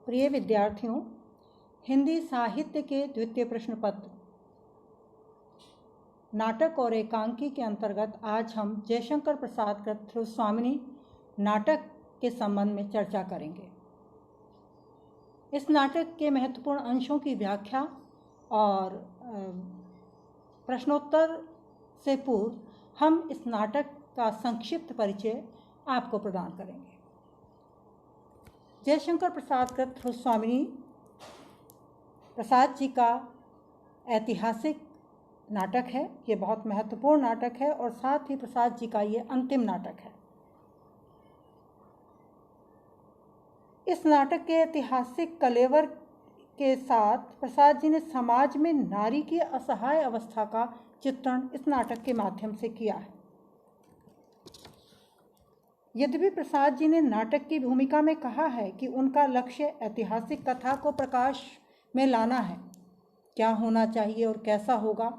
प्रिय विद्यार्थियों, हिंदी साहित्य के द्वितीय प्रश्न पत्र नाटक और एकांकी के अंतर्गत आज हम जयशंकर प्रसाद कृत ध्रुवस्वामिनी नाटक के संबंध में चर्चा करेंगे। इस नाटक के महत्वपूर्ण अंशों की व्याख्या और प्रश्नोत्तर से पूर्व हम इस नाटक का संक्षिप्त परिचय आपको प्रदान करेंगे। जयशंकर प्रसाद कृत ध्रुवस्वामिनी प्रसाद जी का ऐतिहासिक नाटक है। ये बहुत महत्वपूर्ण नाटक है और साथ ही प्रसाद जी का ये अंतिम नाटक है। इस नाटक के ऐतिहासिक कलेवर के साथ प्रसाद जी ने समाज में नारी की असहाय अवस्था का चित्रण इस नाटक के माध्यम से किया है। यद्यपि प्रसाद जी ने नाटक की भूमिका में कहा है कि उनका लक्ष्य ऐतिहासिक कथा को प्रकाश में लाना है। क्या होना चाहिए और कैसा होगा,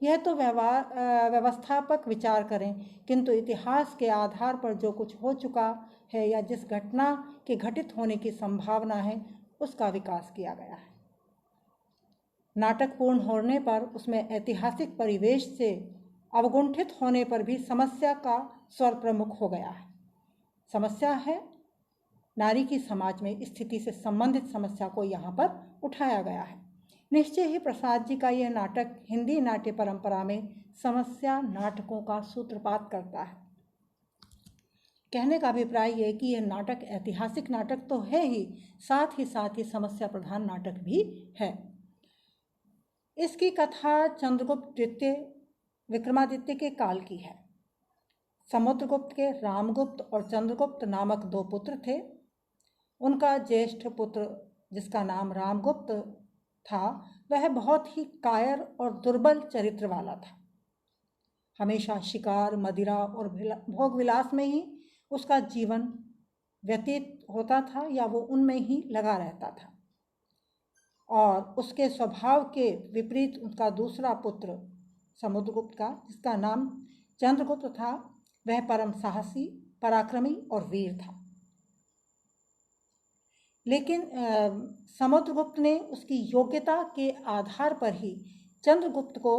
यह तो व्यवस्थापक विचार करें, किंतु इतिहास के आधार पर जो कुछ हो चुका है या जिस घटना के घटित होने की संभावना है, उसका विकास किया गया है। नाटक पूर्ण होने पर उसमें ऐतिहासिक परिवेश से अवगुंठित होने पर भी समस्या का स्वर प्रमुख हो गया है। समस्या है नारी की समाज में स्थिति से संबंधित समस्या को यहाँ पर उठाया गया है। निश्चय ही प्रसाद जी का यह नाटक हिंदी नाट्य परंपरा में समस्या नाटकों का सूत्रपात करता है। कहने का अभिप्राय यह कि यह नाटक ऐतिहासिक नाटक तो है ही, साथ ही समस्या प्रधान नाटक भी है। इसकी कथा चंद्रगुप्त द्वितीय विक्रमादित्य के काल की है। समुद्रगुप्त के रामगुप्त और चंद्रगुप्त नामक दो पुत्र थे। उनका ज्येष्ठ पुत्र, जिसका नाम रामगुप्त था, वह बहुत ही कायर और दुर्बल चरित्र वाला था। हमेशा शिकार, मदिरा और भोग विलास में ही उसका जीवन व्यतीत होता था या वो उनमें ही लगा रहता था। और उसके स्वभाव के विपरीत उसका दूसरा पुत्र समुद्रगुप्त का, जिसका नाम चंद्रगुप्त था, वह परम साहसी, पराक्रमी और वीर था। लेकिन समुद्रगुप्त ने उसकी योग्यता के आधार पर ही चंद्रगुप्त को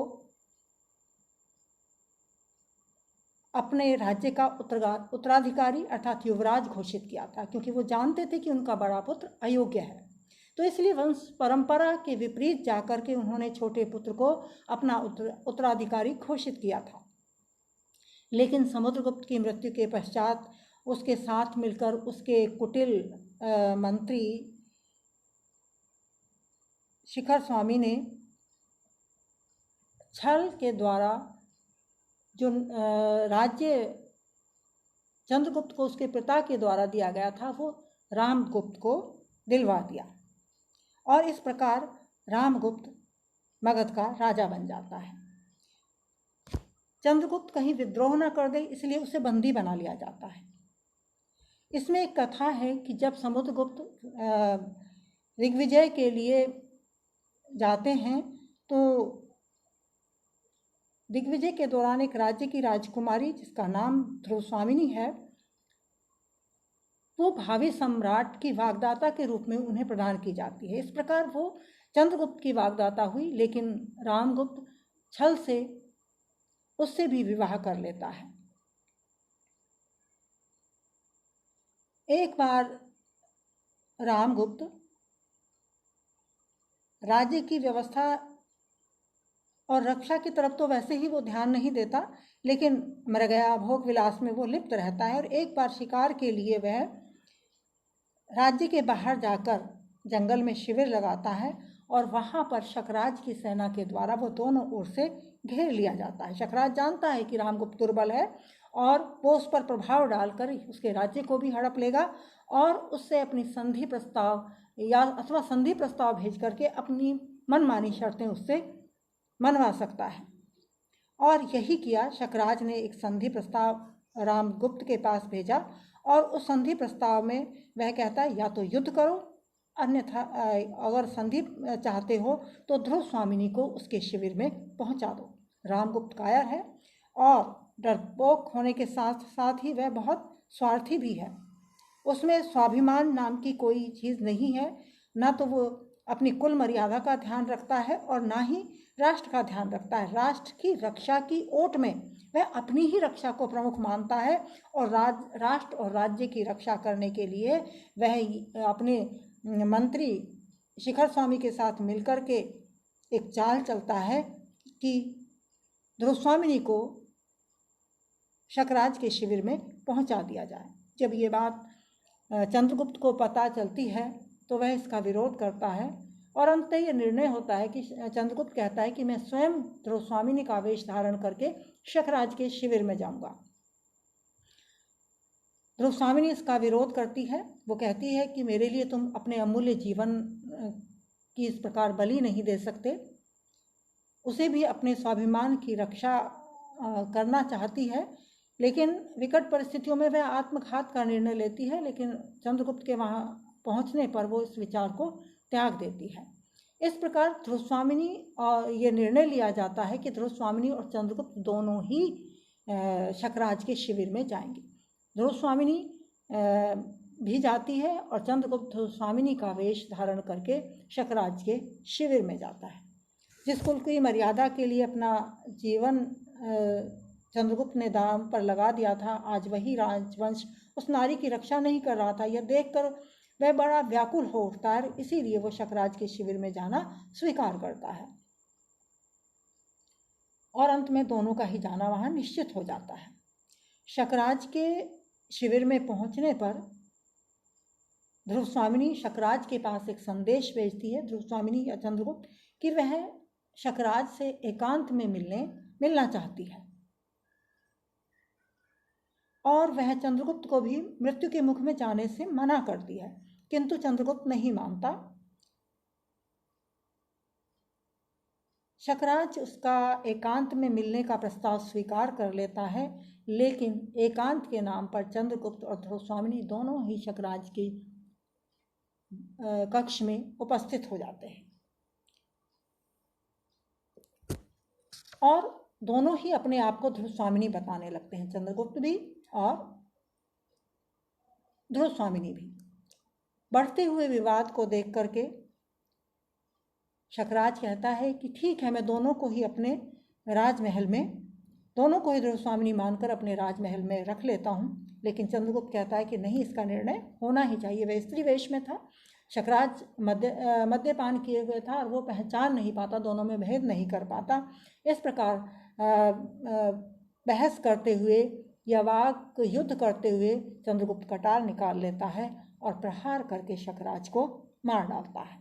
अपने राज्य का उत्तराधिकारी अर्थात युवराज घोषित किया था, क्योंकि वो जानते थे कि उनका बड़ा पुत्र अयोग्य है। तो इसलिए वंश परंपरा के विपरीत जाकर के उन्होंने छोटे पुत्र को अपना उत्तराधिकारी घोषित किया था। लेकिन समुद्रगुप्त की मृत्यु के पश्चात उसके साथ मिलकर उसके कुटिल मंत्री शिखर स्वामी ने छल के द्वारा जो राज्य चंद्रगुप्त को उसके पिता के द्वारा दिया गया था, वो रामगुप्त को दिलवा दिया और इस प्रकार रामगुप्त मगध का राजा बन जाता है। चंद्रगुप्त कहीं विद्रोह न कर दे, इसलिए उसे बंदी बना लिया जाता है। इसमें एक कथा है कि जब समुद्रगुप्त दिग्विजय के लिए जाते हैं तो दिग्विजय के दौरान एक राज्य की राजकुमारी, जिसका नाम ध्रुवस्वामिनी है, वो भावी सम्राट की वाग्दाता के रूप में उन्हें प्रदान की जाती है। इस प्रकार वो चंद्रगुप्त की वाग्दाता हुई, लेकिन रामगुप्त छल से उससे भी विवाह कर लेता है। एक बार रामगुप्त राज्य की व्यवस्था और रक्षा की तरफ तो वैसे ही वो ध्यान नहीं देता, लेकिन मृगया भोग विलास में वो लिप्त रहता है। और एक बार शिकार के लिए वह राज्य के बाहर जाकर जंगल में शिविर लगाता है और वहाँ पर शकराज की सेना के द्वारा वो दोनों ओर से घेर लिया जाता है। शकराज जानता है कि रामगुप्त दुर्बल है और वो उस पर प्रभाव डालकर उसके राज्य को भी हड़प लेगा और उससे अपनी संधि प्रस्ताव अथवा संधि प्रस्ताव भेज करके अपनी मनमानी शर्तें उससे मनवा सकता है। और यही किया। शकराज ने एक संधि प्रस्ताव रामगुप्त के पास भेजा और उस संधि प्रस्ताव में वह कहता है, या तो युद्ध करो, अन्यथा अगर संधि चाहते हो तो ध्रुवस्वामिनी को उसके शिविर में पहुंचा दो। रामगुप्त कायर है और डरपोक होने के साथ साथ ही वह बहुत स्वार्थी भी है। उसमें स्वाभिमान नाम की कोई चीज़ नहीं है। ना तो वो अपनी कुल मर्यादा का ध्यान रखता है और ना ही राष्ट्र का ध्यान रखता है। राष्ट्र की रक्षा की ओट में वह अपनी ही रक्षा को प्रमुख मानता है और राष्ट्र और राज्य की रक्षा करने के लिए वह अपने मंत्री शिखर स्वामी के साथ मिलकर के एक चाल चलता है कि ध्रुवस्वामिनी को शकराज के शिविर में पहुंचा दिया जाए। जब ये बात चंद्रगुप्त को पता चलती है तो वह इसका विरोध करता है और अंततः ये निर्णय होता है कि चंद्रगुप्त कहता है कि मैं स्वयं ध्रुवस्वामिनी का वेश धारण करके शकराज के शिविर में जाऊंगा। ध्रुवस्वामिनी इसका विरोध करती है। वो कहती है कि मेरे लिए तुम अपने अमूल्य जीवन की इस प्रकार बलि नहीं दे सकते। उसे भी अपने स्वाभिमान की रक्षा करना चाहती है, लेकिन विकट परिस्थितियों में वह आत्मघात का निर्णय लेती है। लेकिन चंद्रगुप्त के वहाँ पहुँचने पर वो इस विचार को त्याग देती है। इस प्रकार ध्रुवस्वामिनी और ये निर्णय लिया जाता है कि ध्रुवस्वामिनी और चंद्रगुप्त दोनों ही शकराज के शिविर में जाएंगे। ध्रुवस्वामिनी भी जाती है और चंद्रगुप्त ध्रुवस्वामिनी का वेश धारण करके शकराज के शिविर में जाता है। जिस कुल की मर्यादा के लिए अपना जीवन चंद्रगुप्त ने दांव पर लगा दिया था, आज वही राजवंश उस नारी की रक्षा नहीं कर रहा था। यह देखकर वह बड़ा व्याकुल हो उठता है, इसीलिए वो शकराज के शिविर में जाना स्वीकार करता है और अंत में दोनों का ही जाना वहां निश्चित हो जाता है। शकराज के शिविर में पहुंचने पर ध्रुवस्वामिनी शकराज के पास एक संदेश भेजती है, ध्रुवस्वामिनी या चंद्रगुप्त, कि वह शकराज से एकांत में मिलना चाहती है और वह चंद्रगुप्त को भी मृत्यु के मुख में जाने से मना करती है, किंतु चंद्रगुप्त नहीं मानता। शकराज उसका एकांत में मिलने का प्रस्ताव स्वीकार कर लेता है, लेकिन एकांत के नाम पर चंद्रगुप्त और ध्रुवस्वामिनी दोनों ही शकराज के कक्ष में उपस्थित हो जाते हैं और दोनों ही अपने आप को ध्रुवस्वामिनी बताने लगते हैं, चंद्रगुप्त भी और ध्रुवस्वामिनी भी। बढ़ते हुए विवाद को देख करके शकराज कहता है कि ठीक है, मैं दोनों को ही अपने राजमहल में, दोनों को ही ध्रुवस्वामिनी मानकर अपने राजमहल में रख लेता हूँ। लेकिन चंद्रगुप्त कहता है कि नहीं, इसका निर्णय होना ही चाहिए। वह स्त्री वेश में था, शकराज मद्यपान किए हुए था और वो पहचान नहीं पाता, दोनों में भेद नहीं कर पाता। इस प्रकार बहस करते हुए या वाक युद्ध करते हुए चंद्रगुप्त कटार निकाल लेता है और प्रहार करके शकराज को मार डालता है।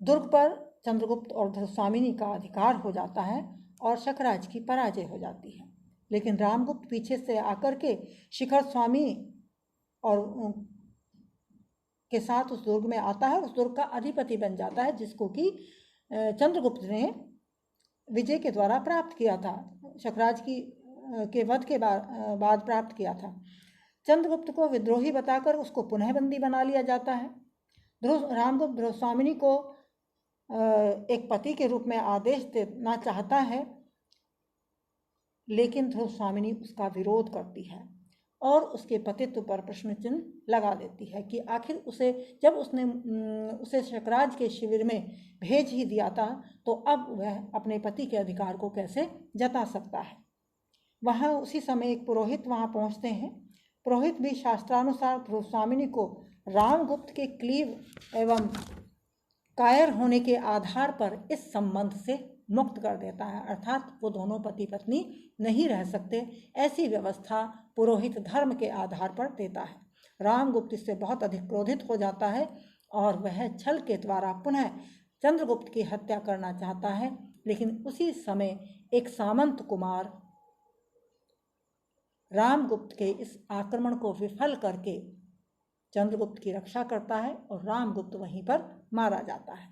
दुर्ग पर चंद्रगुप्त और ध्रुवस्वामिनी का अधिकार हो जाता है और शकराज की पराजय हो जाती है। लेकिन रामगुप्त पीछे से आकर के शिखर स्वामी और के साथ उस दुर्ग में आता है, उस दुर्ग का अधिपति बन जाता है, जिसको कि चंद्रगुप्त ने विजय के द्वारा प्राप्त किया था, शकराज के वध के बाद प्राप्त किया था। चंद्रगुप्त को विद्रोही बताकर उसको पुनः बंदी बना लिया जाता है। रामगुप्त ध्रुवस्वामिनी को एक पति के रूप में आदेश देना चाहता है, लेकिन ध्रुवस्वामिनी उसका विरोध करती है और उसके पतित्व पर प्रश्न चिन्ह लगा देती है कि आखिर उसे, जब उसने उसे शकराज के शिविर में भेज ही दिया था, तो अब वह अपने पति के अधिकार को कैसे जता सकता है। वहाँ उसी समय एक पुरोहित वहाँ पहुँचते हैं। पुरोहित भी शास्त्रानुसार ध्रुवस्वामिनी को रामगुप्त के क्लीव एवं कायर होने के आधार पर इस संबंध से मुक्त कर देता है, अर्थात वो दोनों पति पत्नी नहीं रह सकते, ऐसी व्यवस्था पुरोहित धर्म के आधार पर देता है। रामगुप्त इससे बहुत अधिक क्रोधित हो जाता है और वह छल के द्वारा पुनः चंद्रगुप्त की हत्या करना चाहता है, लेकिन उसी समय एक सामंत कुमार रामगुप्त के इस आक्रमण को विफल करके चंद्रगुप्त की रक्षा करता है और रामगुप्त वहीं पर मारा जाता है।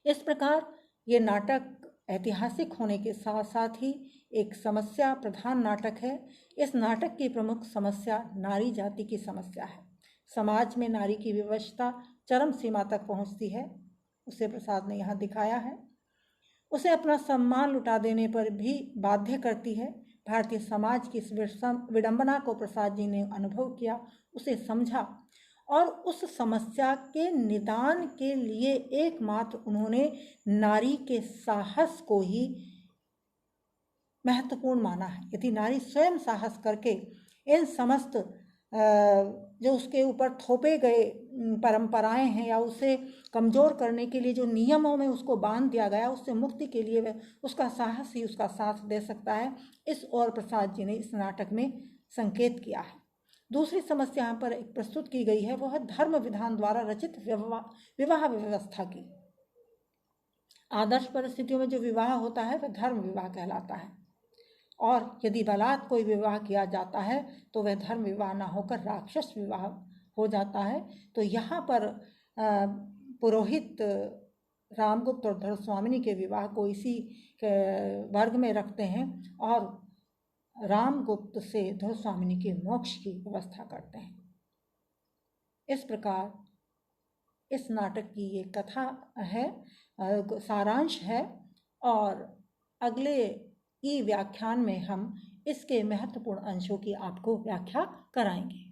इस प्रकार ये नाटक ऐतिहासिक होने के साथ साथ ही एक समस्या प्रधान नाटक है। इस नाटक की प्रमुख समस्या नारी जाति की समस्या है। समाज में नारी की विवशता चरम सीमा तक पहुंचती है, उसे प्रसाद ने यहाँ दिखाया है। उसे अपना सम्मान लुटा देने पर भी बाध्य करती है। भारतीय समाज की इस विडंबना को प्रसाद जी ने अनुभव किया, उसे समझा और उस समस्या के निदान के लिए एकमात्र उन्होंने नारी के साहस को ही महत्वपूर्ण माना है। यदि नारी स्वयं साहस करके इन समस्त जो उसके ऊपर थोपे गए परंपराएं हैं या उसे कमज़ोर करने के लिए जो नियमों में उसको बांध दिया गया, उससे मुक्ति के लिए वह उसका साहस ही उसका साथ दे सकता है, इस और प्रसाद जी ने इस नाटक में संकेत किया है। दूसरी समस्या यहाँ पर एक प्रस्तुत की गई है, वह धर्म विधान द्वारा रचित विवाह व्यवस्था की। आदर्श परिस्थितियों में जो विवाह होता है वह धर्म विवाह कहलाता है, और यदि बलात् कोई विवाह किया जाता है तो वह धर्म विवाह ना होकर राक्षस विवाह हो जाता है। तो यहाँ पर पुरोहित रामगुप्त और धर्मस्वामिनी के विवाह को इसी वर्ग में रखते हैं और रामगुप्त से धर्मस्वामिनी के मोक्ष की व्यवस्था करते हैं। इस प्रकार इस नाटक की ये कथा है, सारांश है, और अगले ई व्याख्यान में हम इसके महत्वपूर्ण अंशों की आपको व्याख्या कराएंगे।